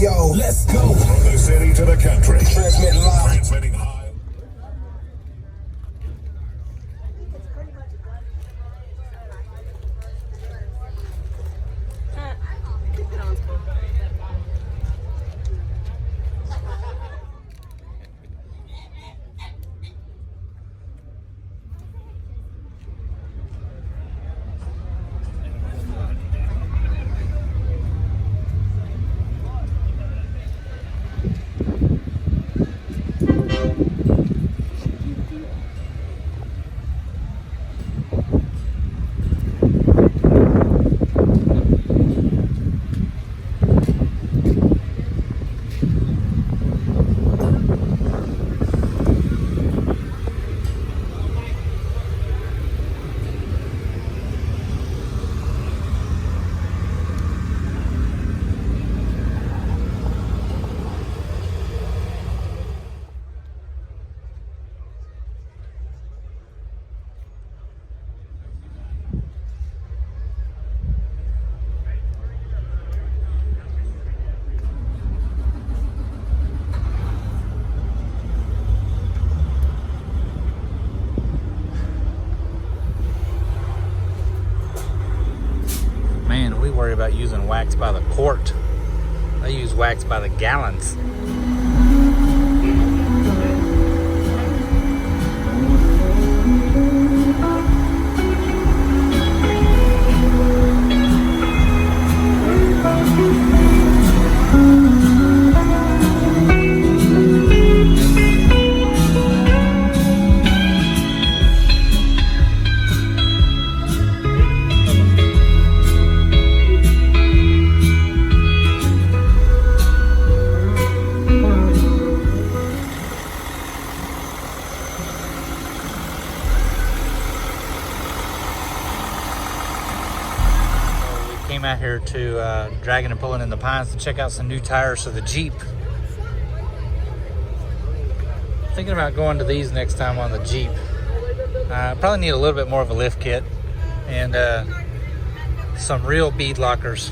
Yo, let's go. From the city to the country. Transmit live. Transmitting high. Man, we worry about using wax by the quart. They use wax by the gallons. Came out here to Dragg'n and Pulling in the Pines to check out some new tires for the Jeep. Thinking about going to these next time on the Jeep. Probably need a little bit more of a lift kit and some real bead lockers.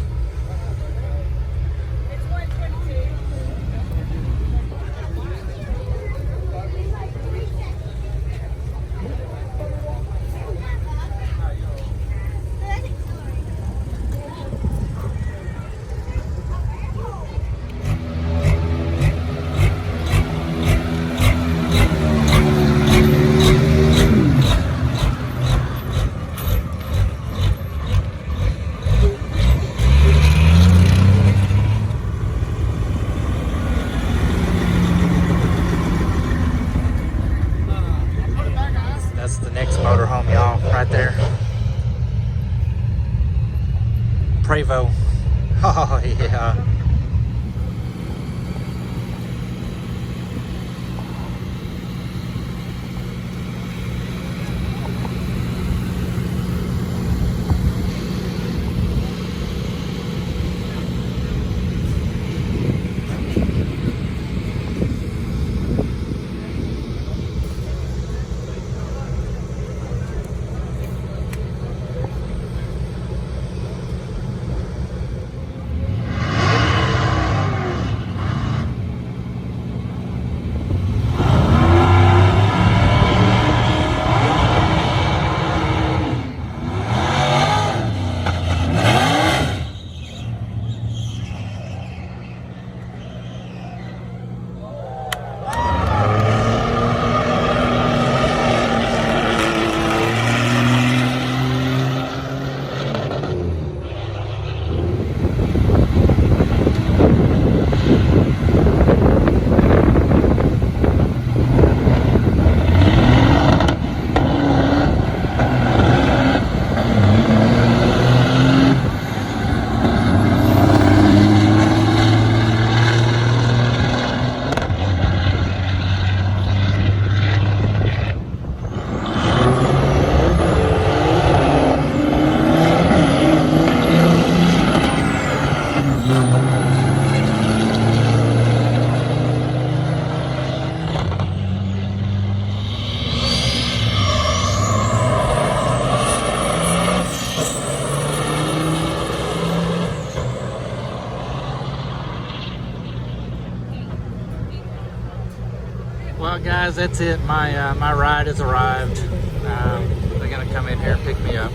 Well, guys, that's it. My ride has arrived. They're gonna come in here and pick me up.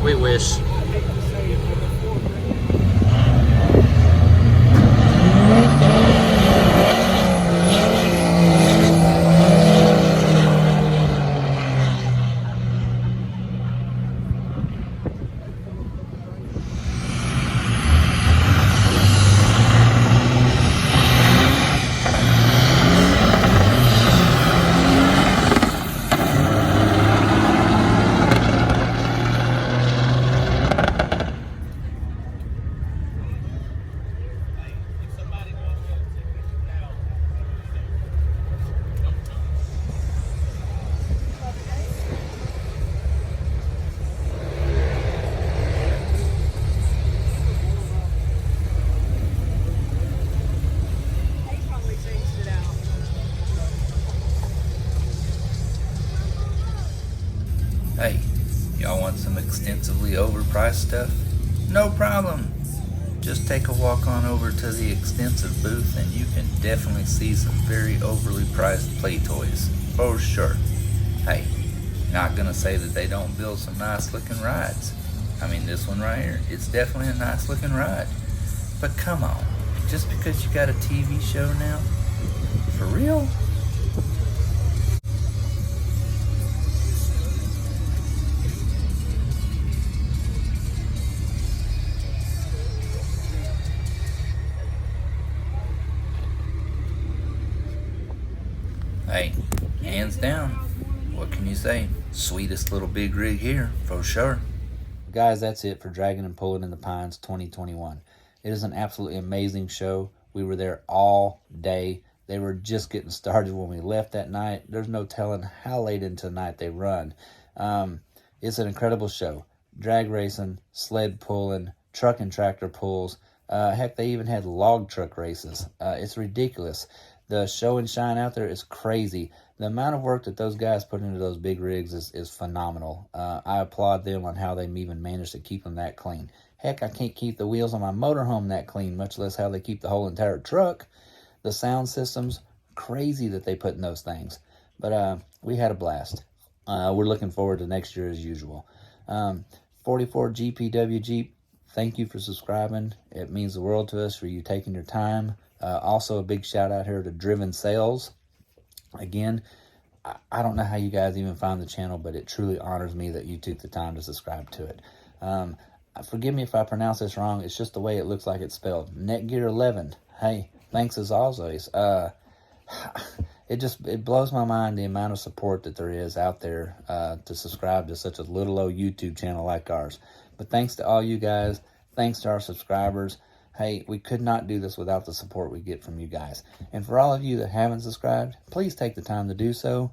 We wish. Hey, y'all want some extensively overpriced stuff? No problem. Just take a walk on over to the extensive booth and you can definitely see some very overly priced play toys, for sure. Hey, not gonna say that they don't build some nice looking rides. I mean, this one right here, it's definitely a nice looking ride. But come on, just because you got a TV show now? For real? Hey, hands down, what can you say? Sweetest little big rig here, for sure. Guys, that's it for Dragg'n and Pullin' in the Pines 2021. It is an absolutely amazing show. We were there all day. They were just getting started when we left that night. There's no telling how late into the night they run. It's an incredible show. Drag racing, sled pulling, truck and tractor pulls. Heck, they even had log truck races. It's ridiculous. The show and shine out there is crazy. The amount of work that those guys put into those big rigs is phenomenal. I applaud them on how they even managed to keep them that clean. Heck, I can't keep the wheels on my motorhome that clean, much less how they keep the whole entire truck. The sound systems, crazy that they put in those things. But we had a blast. We're looking forward to next year as usual. 44 GPW Jeep, thank you for subscribing. It means the world to us for you taking your time. Also, a big shout out here to Driven Sales. Again, I don't know how you guys even find the channel, but it truly honors me that you took the time to subscribe to it. Forgive me if I pronounce this wrong. It's just the way it looks like it's spelled. Netgear 11. Hey, thanks as always. It blows my mind the amount of support that there is out there to subscribe to such a little old YouTube channel like ours. But thanks to all you guys. Thanks to our subscribers. Hey, we could not do this without the support we get from you guys. And for all of you that haven't subscribed, please take the time to do so.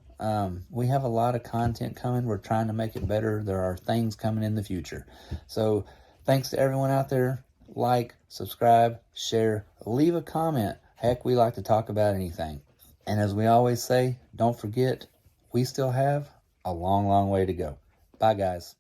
We have a lot of content coming. We're trying to make it better. There are things coming in the future. So thanks to everyone out there. Like, subscribe, share, leave a comment. Heck, we like to talk about anything. And as we always say, don't forget, we still have a long, long way to go. Bye, guys.